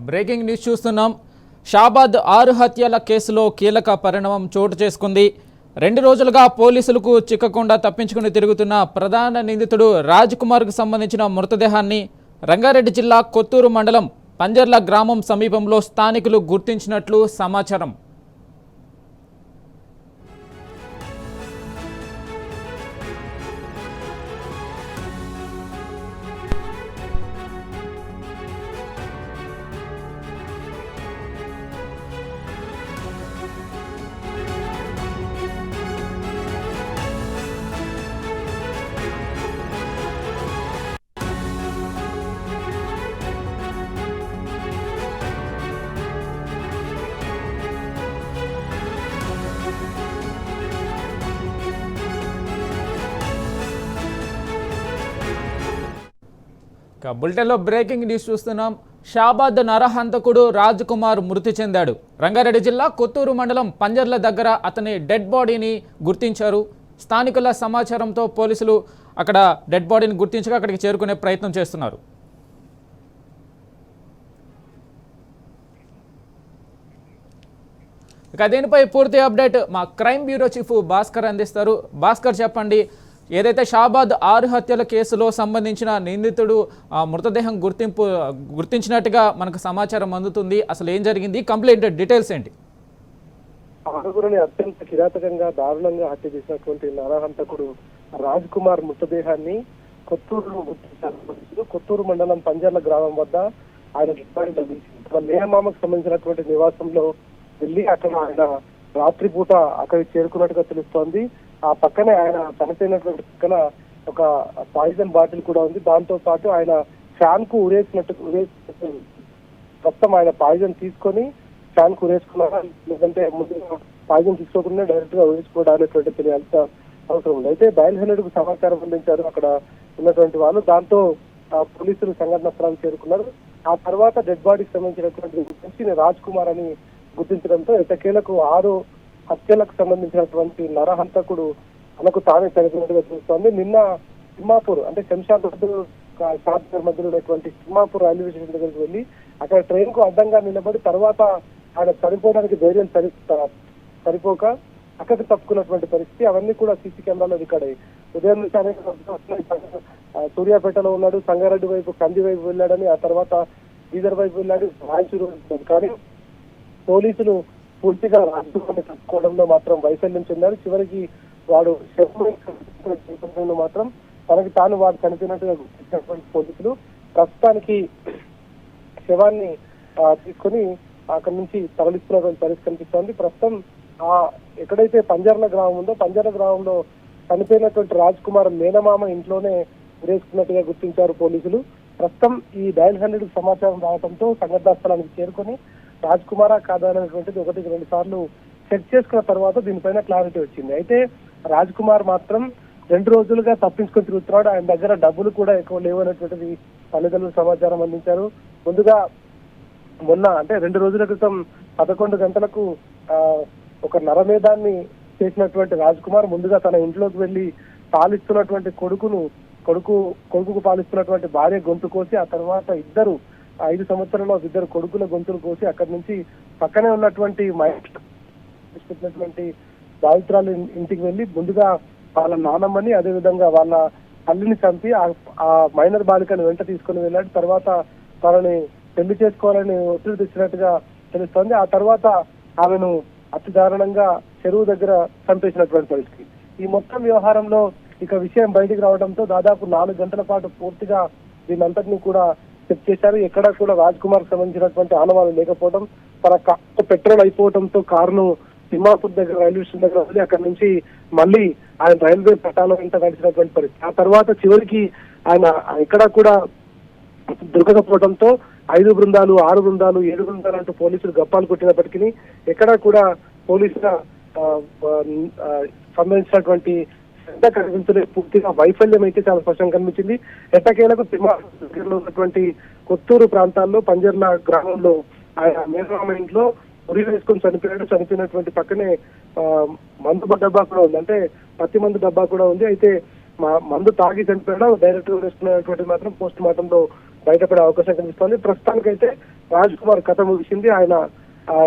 Breaking news చూస్తున్నాం. షాబాద్ 6 హత్యల కేసులో కీలక పరిణామం చోటు చేసుకుంది. 2 రోజులుగా పోలీసులకు చిక్కకుండా తప్పించుకుని తిరుగుతున్న ప్రధాన నిందితుడు రాజ్ కుమార్కు సంబంధించిన మృతదేహాన్ని రంగారెడ్డి జిల్లా కొత్తూరు మండలం పంజర్ల గ్రామం సమీపంలో స్థానికులు గుర్తించినట్లు సమాచారం. బులెటిన్లో బ్రేకింగ్ న్యూస్ చూస్తున్నాం. షాబాద్ నరహంతకుడు రాజ్ కుమార్ మృతి చెందాడు. రంగారెడ్డి జిల్లా కొత్తూరు మండలం పంజర్ల దగ్గర అతని డెడ్ బాడీని గుర్తించారు. స్థానికుల సమాచారంతో పోలీసులు అక్కడ డెడ్ బాడీని గుర్తించగా అక్కడికి చేరుకునే ప్రయత్నం చేస్తున్నారు. ఇక దీనిపై పూర్తి అప్డేట్ మా క్రైమ్ బ్యూరో చీఫ్ భాస్కర్ అందిస్తారు. భాస్కర్, చెప్పండి, ఏదైతే షాబాద్ 6 హత్యల కేసులో సంబంధించిన నిందితుడు మృతదేహం గుర్తించినట్టుగా మనకు సమాచారం అందుతుంది. అసలు ఏం జరిగింది, కంప్లీట్ డీటెయిల్స్ ఏంటి? ఆరుగురిని అత్యంత కిరాతకంగా దారుణంగా హత్య చేసినటువంటి నరహంతకుడు రాజ్ కుమార్ మృతదేహాన్ని కొత్తూరు మండలం పంజర్ల గ్రామం వద్ద ఆయన మేనమామకు సంబంధించినటువంటి నివాసంలో వెళ్ళి అక్కడ ఆయన రాత్రిపూట అక్కడికి చేరుకున్నట్టుగా తెలుస్తోంది. ఆ పక్కనే ఆయన చనిపోయినటువంటి పక్కన ఒక పాయిజన్ బాటిల్ కూడా ఉంది. దాంతో పాటు ఆయన ఫ్యాన్ కు ఉరేసినట్టు మొత్తం ఆయన పాయిజన్ తీసుకొని ఫ్యాన్ కు ఉరేసుకున్నారా, లేదంటే ముందుగా పాయిజన్ తీసుకోకుండా డైరెక్ట్ గా ఉరేసుకోవడానికి తెలియాల్సిన అవసరం ఉంది. అయితే డయల్ కు సమాచారం అందించారు అక్కడ ఉన్నటువంటి వాళ్ళు. దాంతో పోలీసులు సంఘటన స్థలానికి చేరుకున్నారు. ఆ తర్వాత డెడ్ బాడీకి సంబంధించినటువంటి రాజ్ కుమార్ అని గుర్తించడంతో ఎట్టకేలకు 6 హత్యలకు సంబంధించినటువంటి నరహంతకుడు తనకు తానే చనిపోయినట్టుగా చూస్తోంది. నిన్న తిమ్మాపూర్ అంటే శంషాబాద్ మధ్యలో ఉన్నటువంటి తిమ్మాపూర్ రైల్వే స్టేషన్ దగ్గరికి వెళ్ళి అక్కడ ట్రైన్ కు అడ్డంగా నిలబడి తర్వాత ఆయన చనిపోవడానికి ధైర్యం సరిపోక అక్కడికి తప్పుకున్నటువంటి పరిస్థితి. అవన్నీ కూడా సీసీ కెమెరాలో రికార్డ్ అయ్యి ఉదయం నుంచి అనేక సూర్యాపేటలో ఉన్నాడు, సంగారెడ్డి వైపు కంది వైపు వెళ్ళాడని, ఆ తర్వాత బీదర్ వైపు వెళ్ళాడు, రాయచూరు. కానీ పోలీసులు పూర్తిగా రాష్ట్రాన్ని తప్పుకోవడంలో మాత్రం వైఫల్యం చెందారు. చివరికి వాడు శవంలో మాత్రం తనకి తాను వాడు చనిపోయినట్టుగా గుర్తించినటువంటి పోలీసులు ప్రస్తుతానికి శవాన్ని తీసుకొని అక్కడి నుంచి తరలిస్తున్నటువంటి పరిస్థితి కనిపిస్తోంది. ప్రస్తుతం ఎక్కడైతే పంజర్ల గ్రామం ఉందో పంజర్ల గ్రామంలో చనిపోయినటువంటి రాజ్ కుమార్ మేనమామ ఇంట్లోనే ఉరేసుకున్నట్టుగా గుర్తించారు పోలీసులు. ప్రస్తుతం ఈ డయల్ 100 సమాచారం రావడంతో సంఘటనా స్థలానికి చేరుకొని రాజ్ కుమారా కాదా అనేటువంటిది 1-2 సార్లు చెక్ చేసుకున్న తర్వాత దీనిపైన క్లారిటీ వచ్చింది. అయితే రాజ్ కుమార్ మాత్రం 2 రోజులుగా తప్పించుకొని తిరుగుతున్నాడు. ఆయన దగ్గర డబ్బులు కూడా ఎక్కువ లేవు అనేటువంటిది తల్లిదండ్రులు సమాచారం అందించారు. ముందుగా మొన్న అంటే 2 రోజుల క్రితం 11 గంటలకు ఒక నరమేధాన్ని చేసినటువంటి రాజ్ కుమార్ ముందుగా తన ఇంట్లోకి వెళ్లి పాలిస్తున్నటువంటి కొడుకుకు పాలిస్తున్నటువంటి భార్య గొంతు కోసి, ఆ తర్వాత 5 సంవత్సరాల్లో 2 కొడుకుల గొంతులు కోసి అక్కడి నుంచి పక్కనే ఉన్నటువంటి బాధితురాలు ఇంటికి వెళ్లి ముందుగా వాళ్ళ నానమ్మని అదేవిధంగా వాళ్ళ తల్లిని చంపి ఆ మైనర్ బాలికను వెంట తీసుకుని వెళ్ళాడు. తర్వాత తనని పెళ్లి చేసుకోవాలని ఒత్తిడి తెచ్చినట్టుగా తెలుస్తోంది. ఆ తర్వాత ఆమెను అతి దారుణంగా చెరువు దగ్గర చంపేసినటువంటి పరిస్థితి. ఈ మొత్తం వ్యవహారంలో ఇక విషయం బయటికి రావడంతో దాదాపు 4 గంటల పాటు పూర్తిగా దీనంతటినీ కూడా చెక్ చేశారు. ఎక్కడా కూడా రాజ్ కుమార్ సంబంధించినటువంటి ఆనవాళ్ళు లేకపోవడం, తన కారు పెట్రోల్ అయిపోవడంతో కారును తిమ్మాపూర్ దగ్గర రైల్వే స్టేషన్ దగ్గర వదిలి అక్కడి నుంచి మళ్ళీ ఆయన రైల్వే పట్టాల వెంట నడిచినటువంటి పరిస్థితి. ఆ తర్వాత చివరికి ఆయన ఎక్కడా కూడా దొరకకపోవడంతో 5 బృందాలు 6 బృందాలు 7 బృందాలు అంటూ పోలీసులు గప్పాలు కొట్టినప్పటికీ ఎక్కడా కూడా పోలీసుల సంబంధించినటువంటి శ్రద్ధ కనిపించలేదు. పూర్తిగా వైఫల్యం అయితే చాలా స్పష్టంగా కనిపించింది. ఎట్టకేలకు తిమ్మాపూర్లో ఉన్నటువంటి కొత్తూరు ప్రాంతాల్లో పంజర్ల గ్రామంలో ఆయన మేనమామ ఇంట్లో ఉరి వేసుకొని చనిపోయినటువంటి పక్కనే మందు డబ్బా కూడా ఉంది, అంటే పత్తి మందు డబ్బా కూడా ఉంది. అయితే మందు తాగి చనిపోయడం డైరెక్ట్ గా వేసుకున్నటువంటి మాత్రం పోస్ట్ మార్టం లో బయటపడే అవకాశం కనిపిస్తోంది. ప్రస్తుతానికైతే రాజ్ కుమార్ కథ ముగిసింది. ఆయన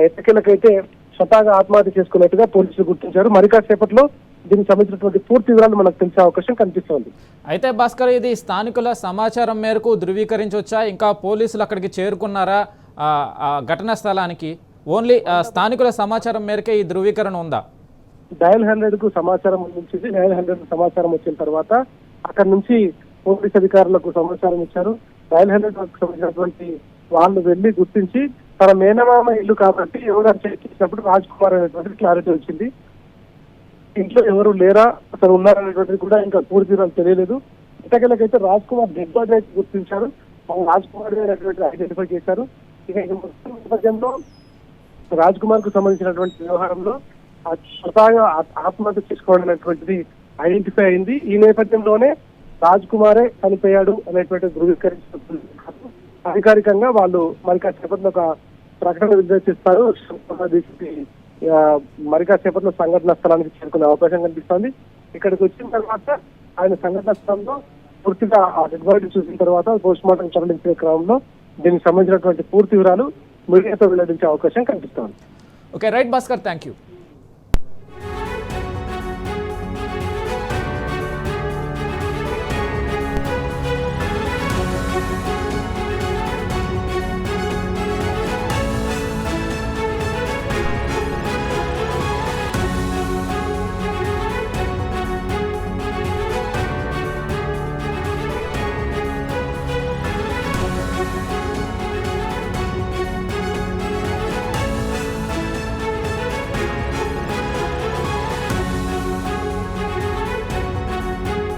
ఎట్టకేలకైతే స్వతహాగా ఆత్మహత్య చేసుకున్నట్టుగా పోలీసులు గుర్తించారు. మరి కాసేపట్లో దీనికి సంబంధించినటువంటి పూర్తి వివరాలు మనకు తెలిసే అవకాశం కనిపిస్తోంది. అయితే భాస్కర్, ఇది స్థానికుల సమాచారం మేరకు ధృవీకరించవచ్చా? ఇంకా పోలీసులు అక్కడికి చేరుకున్నారా ఆ ఘటనా స్థలానికి? ఓన్లీ స్థానికుల సమాచారం మేరకే ఈ ధృవీకరణ ఉందా? డయల్ 100 కు సమాచారం అందించింది. డయల్ 100 కు సమాచారం వచ్చిన తర్వాత అక్కడ నుంచి పోలీస్ అధికారులకు సమాచారం ఇచ్చారు. డయల్ 100 కు సంబంధించినటువంటి వాళ్ళు వెళ్లి గుర్తించి తన మేనమామ ఇల్లు కాబట్టి ఎవరు చెక్ చేసినప్పుడు రాజ్ కుమార్ అనేటువంటి క్లారిటీ వచ్చింది. ఇంట్లో ఎవరు లేరా, అసలు ఉన్నారనేటువంటిది కూడా ఇంకా పూర్తి వివరాలు తెలియలేదు. ఇటకెలకైతే రాజ్ కుమార్ డెడ్ బాడీ అయితే గుర్తించారు. రాజ్ కుమార్ అనేటువంటి ఐడెంటిఫై చేశారు. ఇక మొత్తం నేపథ్యంలో రాజ్ కుమార్ కు సంబంధించినటువంటి వ్యవహారంలో స్వతహాగా ఆత్మహత్య చేసుకోవడం అనేటువంటిది ఐడెంటిఫై అయింది. ఈ నేపథ్యంలోనే రాజ్ కుమారే చనిపోయాడు అనేటువంటి ధృవీకరించిన అధికారికంగా వాళ్ళు మరి కాసేపట్లో ఒక ప్రకటన విడుదల చేస్తారు. మరి కాసేపట్లో సంఘటన స్థలానికి చేరుకునే అవకాశం కనిపిస్తోంది. ఇక్కడికి వచ్చిన తర్వాత ఆయన సంఘటన స్థలంలో పూర్తిగా ఆ డెడ్ బాడీ చూసిన తర్వాత పోస్ట్ మార్టం తరలించే క్రమంలో దీనికి సంబంధించినటువంటి పూర్తి వివరాలు మీడియాతో వెల్లడించే అవకాశం కనిపిస్తోంది. Okay, right Bhaskar, thank you.